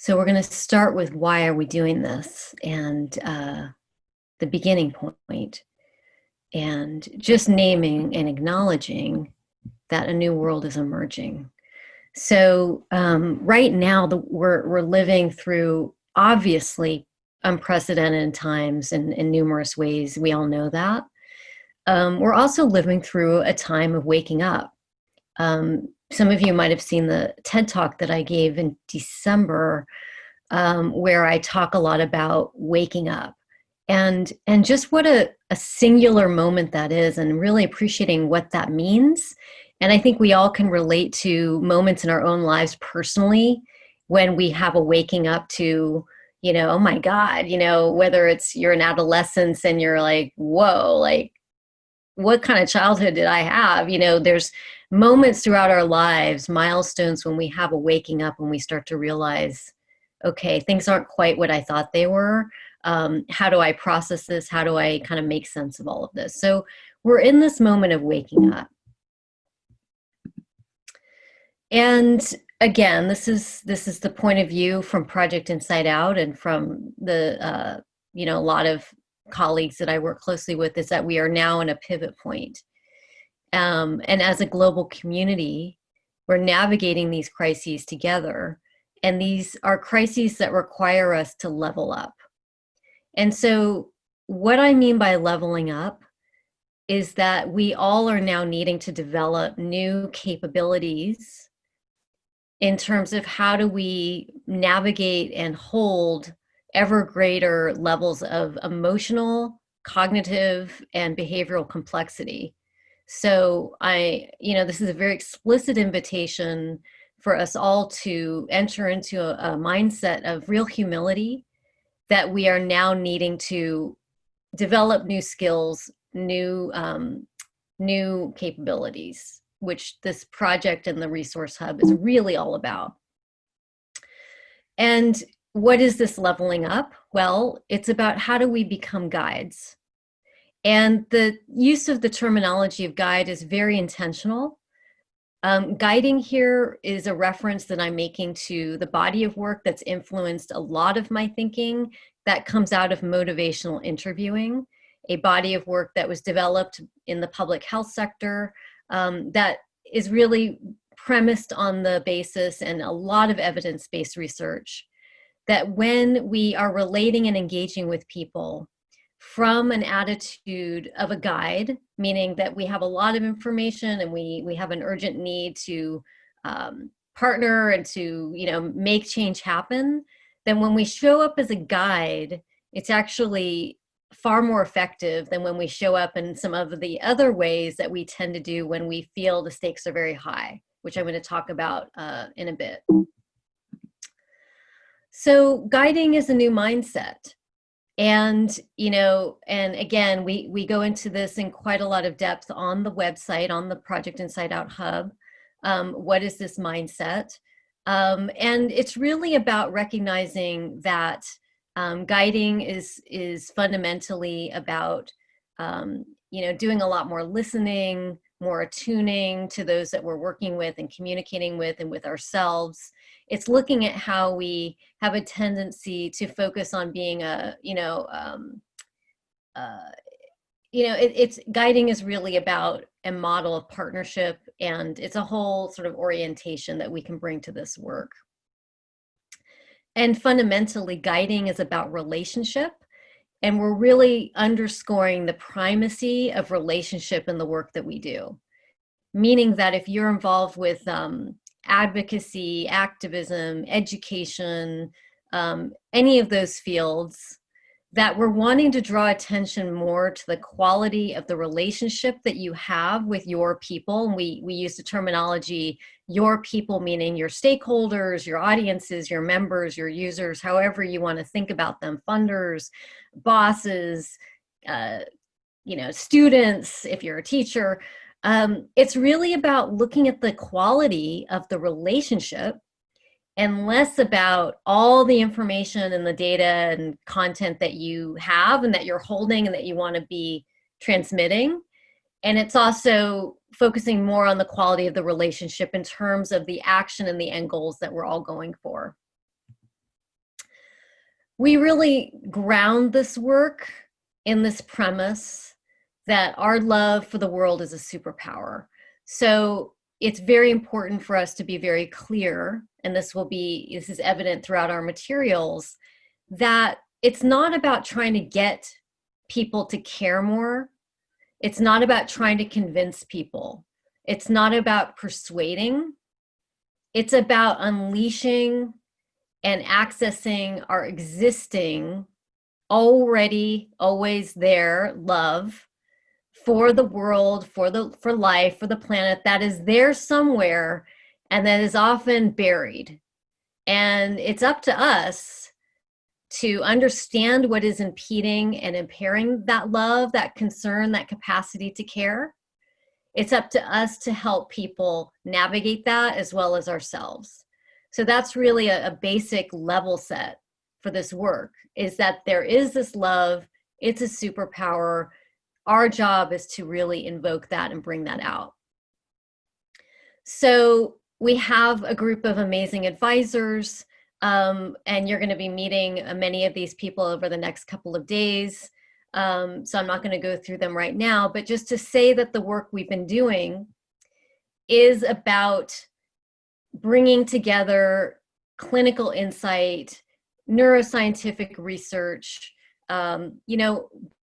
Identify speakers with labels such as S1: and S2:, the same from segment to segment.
S1: So we're going to start with why are we doing this and the beginning point, and just naming and acknowledging that a new world is emerging. So right now, we're living through obviously unprecedented times in numerous ways. We all know that. We're also living through a time of waking up. Some of you might have seen the TED Talk that I gave in December, where I talk a lot about waking up and just what a singular moment that is, and really appreciating what that means. And I think we all can relate to moments in our own lives personally when we have a waking up to, oh my God, whether it's you're in adolescence and you're like, whoa, like what kind of childhood did I have? There's moments throughout our lives, milestones when we have a waking up, when we start to realize, okay, things aren't quite what I thought they were. How do I process this? How do I kind of make sense of all of this? So we're in this moment of waking up. And again, this is the point of view from Project InsideOut and from the a lot of colleagues that I work closely with, is that we are now in a pivot point. And as a global community, we're navigating these crises together. And these are crises that require us to level up. And so what I mean by leveling up is that we all are now needing to develop new capabilities in terms of how do we navigate and hold ever greater levels of emotional, cognitive, and behavioral complexity. So this is a very explicit invitation for us all to enter into a mindset of real humility, that we are now needing to develop new skills, new capabilities, which this project and the Resource Hub is really all about. And what is this leveling up? Well, it's about how do we become guides? And the use of the terminology of guide is very intentional. Guiding here is a reference that I'm making to the body of work that's influenced a lot of my thinking that comes out of motivational interviewing, a body of work that was developed in the public health sector that is really premised on the basis and a lot of evidence-based research that when we are relating and engaging with people from an attitude of a guide, meaning that we have a lot of information and we have an urgent need to partner and to make change happen, then when we show up as a guide, it's actually far more effective than when we show up in some of the other ways that we tend to do when we feel the stakes are very high, which I'm going to talk about in a bit. So guiding is a new mindset. And, and again, we go into this in quite a lot of depth on the website, on the Project InsideOut Hub. What is this mindset? And it's really about recognizing that guiding is fundamentally about, doing a lot more listening, more attuning to those that we're working with and communicating with and with ourselves. It's looking at how we have a tendency to focus on being it's guiding is really about a model of partnership, and it's a whole sort of orientation that we can bring to this work. And fundamentally, guiding is about relationship, and we're really underscoring the primacy of relationship in the work that we do. Meaning that if you're involved with advocacy, activism, education, any of those fields, that we're wanting to draw attention more to the quality of the relationship that you have with your people. And we use the terminology, your people, meaning your stakeholders, your audiences, your members, your users, however you want to think about them, funders, bosses, students, if you're a teacher. It's really about looking at the quality of the relationship and less about all the information and the data and content that you have and that you're holding and that you want to be transmitting. And it's also focusing more on the quality of the relationship in terms of the action and the end goals that we're all going for. we really ground this work in this premise that our love for the world is a superpower. So it's very important for us to be very clear, and this is evident throughout our materials, that it's not about trying to get people to care more. It's not about trying to convince people. It's not about persuading. It's about unleashing and accessing our existing, already, always there love for the world, for life, for the planet that is there somewhere and that is often buried. And it's up to us to understand what is impeding and impairing that love, that concern, that capacity to care. It's up to us to help people navigate that as well as ourselves. So that's really a basic level set for this work, is that there is this love, it's a superpower. Our job is to really invoke that and bring that out. So we have a group of amazing advisors, and you're going to be meeting many of these people over the next couple of days. So I'm not going to go through them right now, but just to say that the work we've been doing is about bringing together clinical insight, neuroscientific research,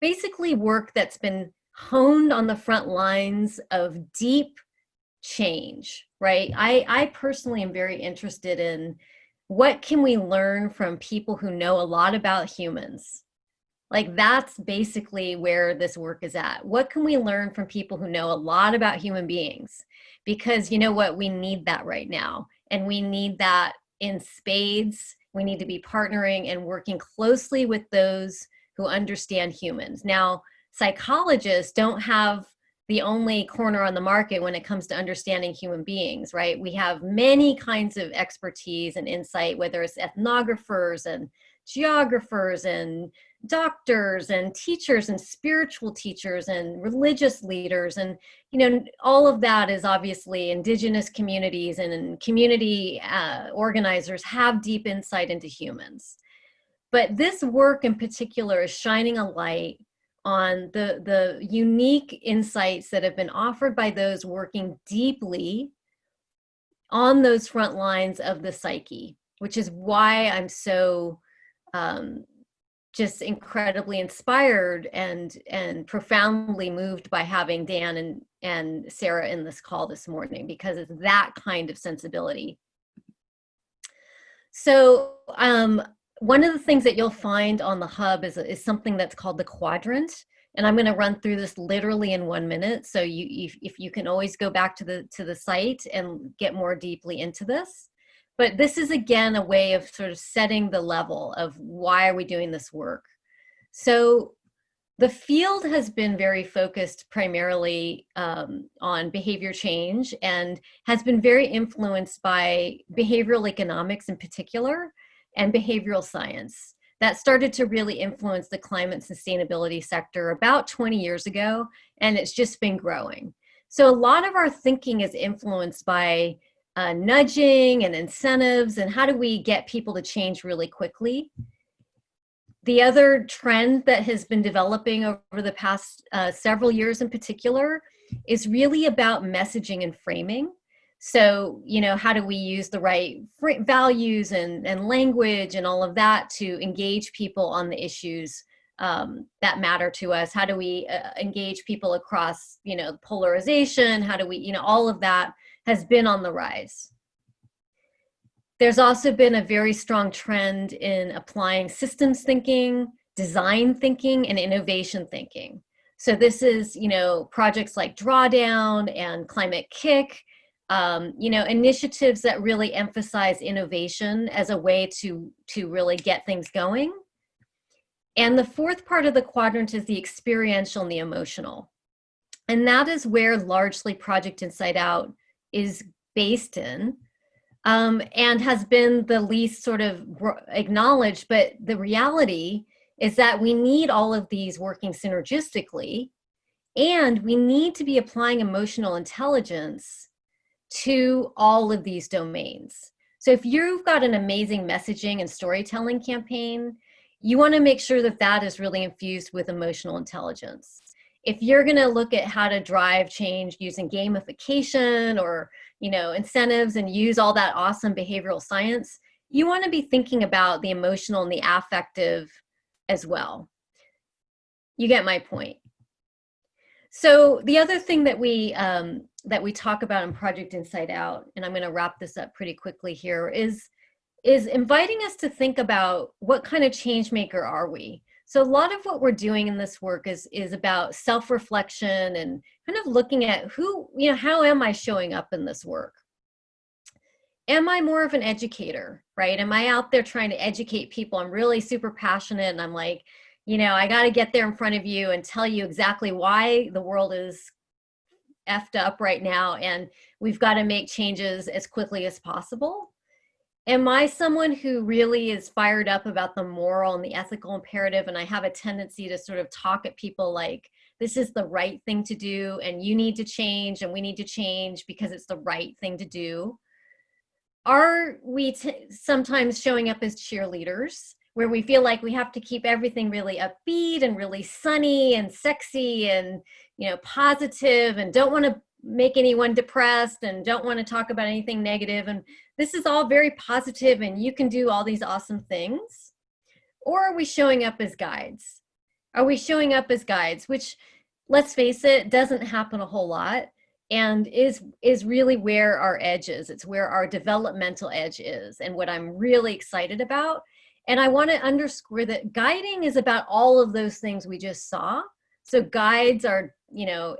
S1: basically work that's been honed on the front lines of deep change, right? I personally am very interested in what can we learn from people who know a lot about humans. Like, that's basically where this work is at. What can we learn from people who know a lot about human beings? Because you know what, we need that right now. And we need that in spades. We need to be partnering and working closely with those who understand humans. Now, psychologists don't have the only corner on the market when it comes to understanding human beings, right? We have many kinds of expertise and insight, whether it's ethnographers and geographers and doctors and teachers and spiritual teachers and religious leaders. And, all of that is obviously indigenous communities and community organizers have deep insight into humans. But this work in particular is shining a light on the unique insights that have been offered by those working deeply on those front lines of the psyche, which is why I'm so just incredibly inspired and profoundly moved by having Dan and Sarah in this call this morning, because it's that kind of sensibility. So one of the things that you'll find on the hub is something that's called the quadrant. And I'm going to run through this literally in 1 minute. So if you can always go back to the site and get more deeply into this. But this is, again, a way of sort of setting the level of why are we doing this work. So the field has been very focused primarily on behavior change and has been very influenced by behavioral economics in particular and behavioral science. That started to really influence the climate sustainability sector about 20 years ago, and it's just been growing. So a lot of our thinking is influenced by nudging and incentives, and how do we get people to change really quickly. The other trend that has been developing over the past several years in particular is really about messaging and framing. So, how do we use the right values and language and all of that to engage people on the issues that matter to us? How do we engage people across, polarization? How do we, all of that has been on the rise. There's also been a very strong trend in applying systems thinking, design thinking, and innovation thinking. So this is, projects like Drawdown and Climate Kick, initiatives that really emphasize innovation as a way to really get things going. And the fourth part of the quadrant is the experiential and the emotional. And that is where largely Project InsideOut is based in, and has been the least sort of acknowledged. But the reality is that we need all of these working synergistically, and we need to be applying emotional intelligence to all of these domains. So if you've got an amazing messaging and storytelling campaign, you want to make sure that that is really infused with emotional intelligence. If you're going to look at how to drive change using gamification or, incentives and use all that awesome behavioral science, you want to be thinking about the emotional and the affective as well. You get my point. So the other thing that we talk about in Project Inside Out, and I'm going to wrap this up pretty quickly here, is inviting us to think about what kind of change maker are we? So a lot of what we're doing in this work is about self-reflection and kind of looking at how am I showing up in this work? Am I more of an educator, right? Am I out there trying to educate people? I'm really super passionate and I'm like, I got to get there in front of you and tell you exactly why the world is effed up right now and we've got to make changes as quickly as possible. Am I someone who really is fired up about the moral and the ethical imperative, and I have a tendency to sort of talk at people like, this is the right thing to do, and you need to change, and we need to change because it's the right thing to do? Are we sometimes showing up as cheerleaders, where we feel like we have to keep everything really upbeat and really sunny and sexy and, positive, and don't want to make anyone depressed and don't want to talk about anything negative, and this is all very positive and you can do all these awesome things? Or are we showing up as guides? Are we showing up as guides, which, let's face it, doesn't happen a whole lot and is really where our edge is. It's where our developmental edge is and what I'm really excited about. And I want to underscore that guiding is about all of those things we just saw. So guides are,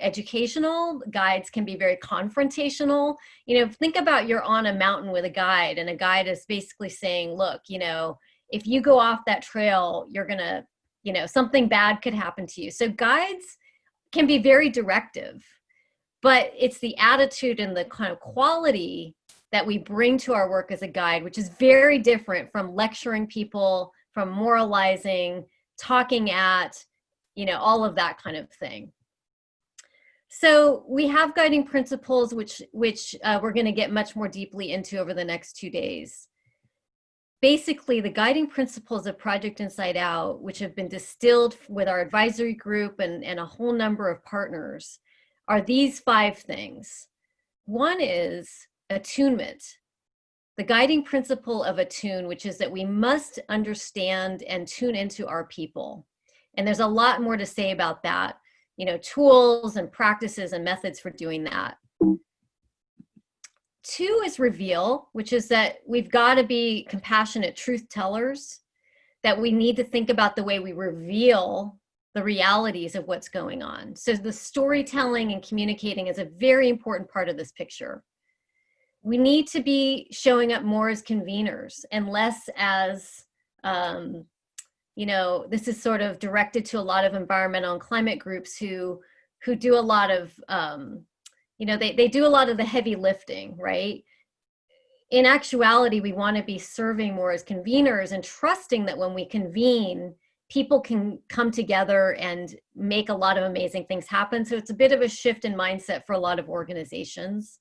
S1: educational. Guides can be very confrontational. Think about you're on a mountain with a guide and a guide is basically saying, look, if you go off that trail, you're going to, something bad could happen to you. So guides can be very directive, but it's the attitude and the kind of quality that we bring to our work as a guide, which is very different from lecturing people, from moralizing, talking at, all of that kind of thing. So we have guiding principles, which we're going to get much more deeply into over the next 2 days. Basically, the guiding principles of Project Inside Out, which have been distilled with our advisory group and a whole number of partners, are these 5 things. One is attunement, the guiding principle of attune, which is that we must understand and tune into our people. And there's a lot more to say about that, tools and practices and methods for doing that. 2 is reveal, which is that we've got to be compassionate truth tellers, that we need to think about the way we reveal the realities of what's going on. So the storytelling and communicating is a very important part of this picture. We need to be showing up more as conveners and less as, this is sort of directed to a lot of environmental and climate groups who do a lot of, they do a lot of the heavy lifting, right? In actuality, we want to be serving more as conveners and trusting that when we convene, people can come together and make a lot of amazing things happen. So it's a bit of a shift in mindset for a lot of organizations.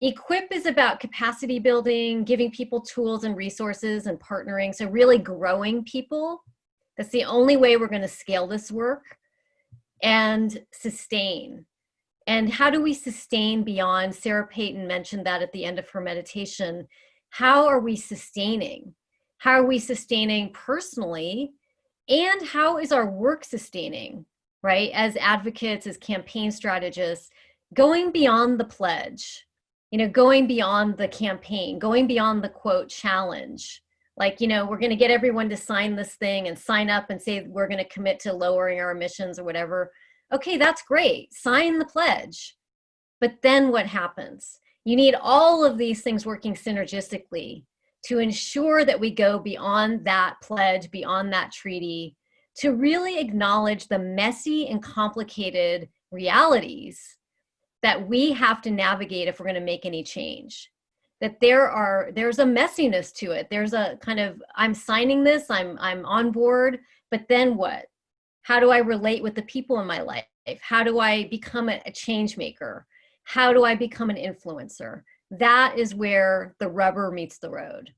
S1: Equip is about capacity building, giving people tools and resources and partnering. So really growing people. That's the only way we're going to scale this work. And sustain. And how do we sustain beyond? Sarah Payton mentioned that at the end of her meditation. How are we sustaining? How are we sustaining personally? And how is our work sustaining, right? As advocates, as campaign strategists, going beyond the pledge, going beyond the campaign, going beyond the quote challenge. Like, we're going to get everyone to sign this thing and sign up and say we're going to commit to lowering our emissions or whatever. Okay, that's great. Sign the pledge. But then what happens? You need all of these things working synergistically to ensure that we go beyond that pledge, beyond that treaty, to really acknowledge the messy and complicated realities that we have to navigate if we're going to make any change. That there's a messiness to it. There's a kind of, I'm signing this, I'm on board, but then what? How do I relate with the people in my life? How do I become a change maker? How do I become an influencer? That is where the rubber meets the road.